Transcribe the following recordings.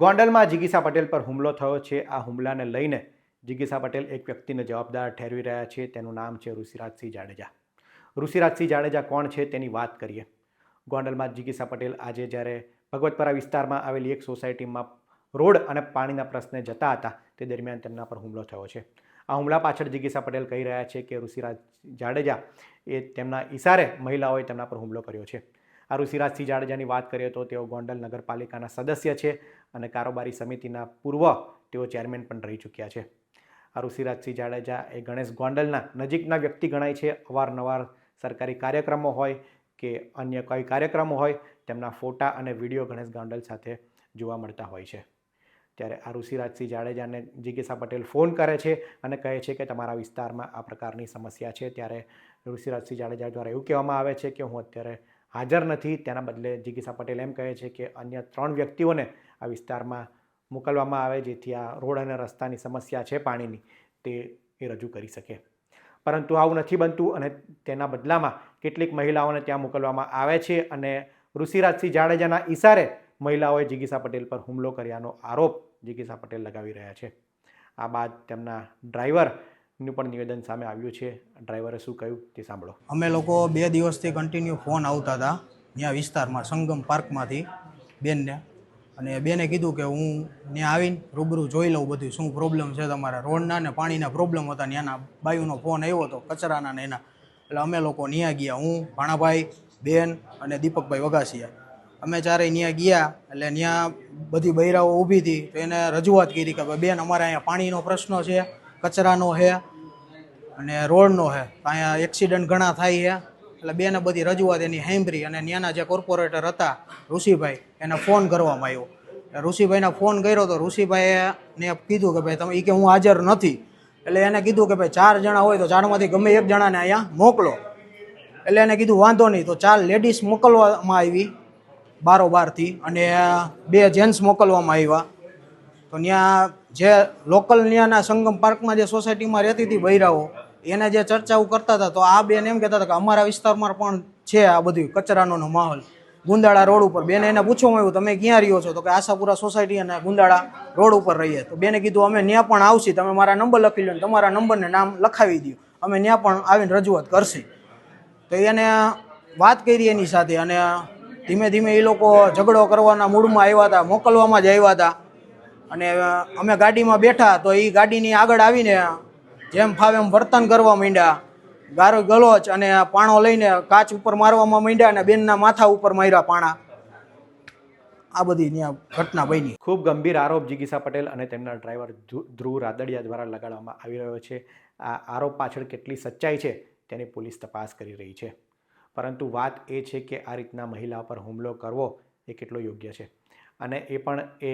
ગોંડલમાં જિગીસા પટેલ પર હુમલો થયો છે। આ હુમલાને લઈને જિગીસા પટેલ એક વ્યક્તિને જવાબદાર ઠેરવી રહ્યા છે। તેનું નામ છે ઋષિરાજસિંહ જાડેજા। ઋષિરાજસિંહ જાડેજા કોણ છે તેની વાત કરીએ। ગોંડલમાં જિગીસા પટેલ આજે જ્યારે ભગવતપરા વિસ્તારમાં આવેલી એક સોસાયટીમાં રોડ અને પાણીના પ્રશ્ને જતા હતા તે દરમિયાન તેમના પર હુમલો થયો છે। આ હુમલા પાછળ જિગીસા પટેલ કહી રહ્યા છે કે ઋષિરાજ જાડેજા એ તેમના ઈશારે મહિલાઓએ તેમના પર હુમલો કર્યો છે। આ ઋષિરાજસિંહ જાડેજાની વાત કરીએ તો તેઓ ગોંડલ નગરપાલિકાના સદસ્ય છે અને કારોબારી સમિતિના પૂર્વ તેઓ ચેરમેન પણ રહી ચૂક્યા છે। આ ઋષિરાજસિંહ જાડેજા એ ગણેશ ગોંડલના નજીકના વ્યક્તિ ગણાય છે। અવારનવાર સરકારી કાર્યક્રમો હોય કે અન્ય કોઈ કાર્યક્રમો હોય તેમના ફોટા અને વિડીયો ગણેશ ગોંડલ સાથે જોવા મળતા હોય છે। ત્યારે આ ઋષિરાજસિંહ જાડેજાને જિગીસા પટેલ ફોન કરે છે અને કહે છે કે તમારા વિસ્તારમાં આ પ્રકારની સમસ્યા છે। ત્યારે ઋષિરાજસિંહ જાડેજા દ્વારા એવું કહેવામાં આવે છે કે હું અત્યારે હાજર નથી। તેના બદલે જિગીસા પટેલ એમ કહે છે કે અન્ય 3 વ્યક્તિઓને આ વિસ્તારમાં મોકલવામાં આવે જેથી આ રોડ અને રસ્તાની સમસ્યા છે પાણીની તે એ રજૂ કરી શકે, પરંતુ આવું નથી બનતું અને તેના બદલામાં કેટલીક મહિલાઓને ત્યાં મોકલવામાં આવે છે અને ઋષિરાજસિંહ જાડેજાના ઈશારે મહિલાઓએ જિગીસા પટેલ પર હુમલો કર્યાનો આરોપ જિગીસા પટેલ લગાવી રહ્યા છે। આ બાદ તેમના ડ્રાઈવરનું પણ નિવેદન સામે આવ્યું છે। ડ્રાઈવરે શું કહ્યું તે સાંભળો। અમે લોકો 2 દિવસથી કન્ટિન્યુ ફોન આવતા હતા ત્યાં વિસ્તારમાં સંગમ પાર્કમાંથી બેનને, અને બેને કીધું કે હું ત્યાં આવીને રૂબરૂ જોઈ લઉં બધું શું પ્રોબ્લેમ છે તમારા રોડના ને પાણીના પ્રોબ્લેમ હતા। ત્યાંના બાયુનો ફોન આવ્યો હતો કચરાના ને એના, એટલે અમે લોકો ત્યાં ગયા, હું ભાણાભાઈ, બેન અને દીપકભાઈ વગાસિયા, અમે ચારેય ત્યાં ગયા। એટલે ત્યાં બધી બૈરાઓ ઊભી હતી તો એને રજૂઆત કરી કે ભાઈ બેન અમારે અહીંયા પાણીનો પ્રશ્ન છે, કચરાનો છે અને રોડનો છે, અહીંયા એક્સિડન્ટ ઘણા થાય છે। એટલે બેને બધી રજૂઆત એની સાંભળી અને ત્યાંના જે કોર્પોરેટર હતા ઋષિભાઈ એને ફોન કરવામાં આવ્યો। ઋષિભાઈને ફોન કર્યો તો ઋષિભાઈને કીધું કે ભાઈ તમે કે હું હાજર નથી, એટલે એને કીધું કે ભાઈ 4 જણા હોય તો 4માંથી ગમે એક જણાને અહીંયા મોકલો। એટલે એને કીધું વાંધો નહીં, તો 4 લેડીઝ મોકલવામાં આવી બારોબારથી અને 2 જેન્ટ્સ મોકલવામાં આવ્યા। તો ત્યાં જે લોકલ ત્યાંના સંગમ પાર્કમાં જે સોસાયટીમાં રહેતી હતી બૈરાઓ એને જે ચર્ચાઓ કરતા હતા તો આ બેન એમ કહેતા હતા કે અમારા વિસ્તારમાં પણ છે આ બધું કચરાનો માહોલ ગુંદાળા રોડ ઉપર। બેને એને પૂછવામાં આવ્યું તમે ક્યાં રહ્યો છો, તો કે આશાપુરા સોસાયટી અને ગુંદાળા રોડ ઉપર રહીએ। તો બેને કીધું અમે ત્યાં પણ આવશી, તમે મારા નંબર લખી લો ને તમારા નંબરને નામ લખાવી દો, અમે ત્યાં પણ આવીને રજૂઆત કરશી। તો એને વાત કરી એની સાથે અને ધીમે ધીમે એ લોકો ઝઘડો કરવાના મૂડમાં આવ્યા હતા, મોકલવામાં જ આવ્યા હતા। અને અમે ગાડીમાં બેઠા તો એ ગાડીની આગળ આવીને જેમ ફાવે એમ વર્તન કરવા માંડ્યા, ગારો ગલોચ અને પાણો લઈને કાચ ઉપર મારવામાં માંડ્યા અને બેનના માથા ઉપર માર્યા પાણા। આ બધી ત્યાં ઘટના બની। ખૂબ ગંભીર આરોપ જિગીસા પટેલ અને તેમના ડ્રાઈવર ધ્રુવ રાદડિયા દ્વારા લગાડવામાં આવી રહ્યો છે। આ આરોપ પાછળ કેટલી સચ્ચાઈ છે તેની પોલીસ તપાસ કરી રહી છે, પરંતુ વાત એ છે કે આ રીતના મહિલા પર હુમલો કરવો એ કેટલો યોગ્ય છે અને એ પણ એ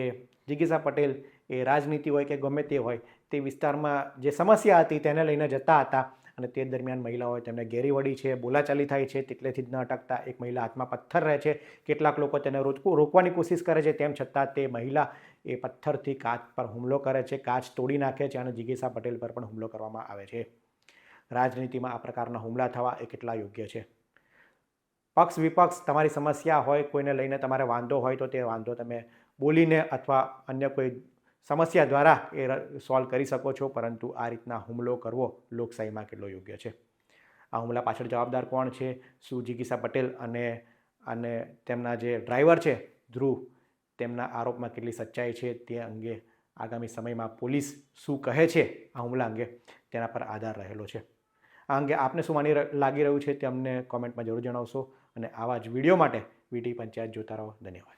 જિગીસા પટેલ એ રાજનીતિ હોય કે ગમે તે હોય તે વિસ્તારમાં જે સમસ્યા હતી તેને લઈને જતા હતા અને તે દરમિયાન મહિલાઓએ તેમને ઘેરી વળી છે, બોલાચાલી થાય છે, તેટલેથી જ ન અટકતા એક મહિલા હાથમાં પથ્થર રહે છે। કેટલાક લોકો તેને રોકવાની કોશિશ કરે છે, તેમ છતાં તે મહિલા એ પથ્થરથી કાચ પર હુમલો કરે છે, કાચ તોડી નાખે છે અને જિગીસા પટેલ પર પણ હુમલો કરવામાં આવે છે। રાજનીતિમાં આ પ્રકારના હુમલા થવા એ કેટલા યોગ્ય છે? પક્ષ વિપક્ષ તમારી સમસ્યા હોય, કોઈને લઈને તમારે વાંધો હોય તો તે વાંધો તમે બોલીને અથવા અન્ય કોઈ સમસ્યા દ્વારા એ સોલ્વ કરી શકો છો, પરંતુ આ રીતના હુમલો કરવો લોકશાહીમાં કેટલો યોગ્ય છે? આ હુમલા પાછળ જવાબદાર કોણ છે? શું જિગીસા પટેલ અને તેમના જે ડ્રાઈવર છે ધ્રુવ તેમના આરોપમાં કેટલી સચ્ચાઈ છે તે અંગે આગામી સમયમાં પોલીસ શું કહે છે આ હુમલા અંગે તેના પર આધાર રહેલો છે। આ અંગે આપને શું લાગી રહ્યું છે તે અમને કોમેન્ટમાં જરૂર જણાવશો અને આવા જ વિડીયો માટે વીટી પંચાયત જોતા રહો। ધન્યવાદ।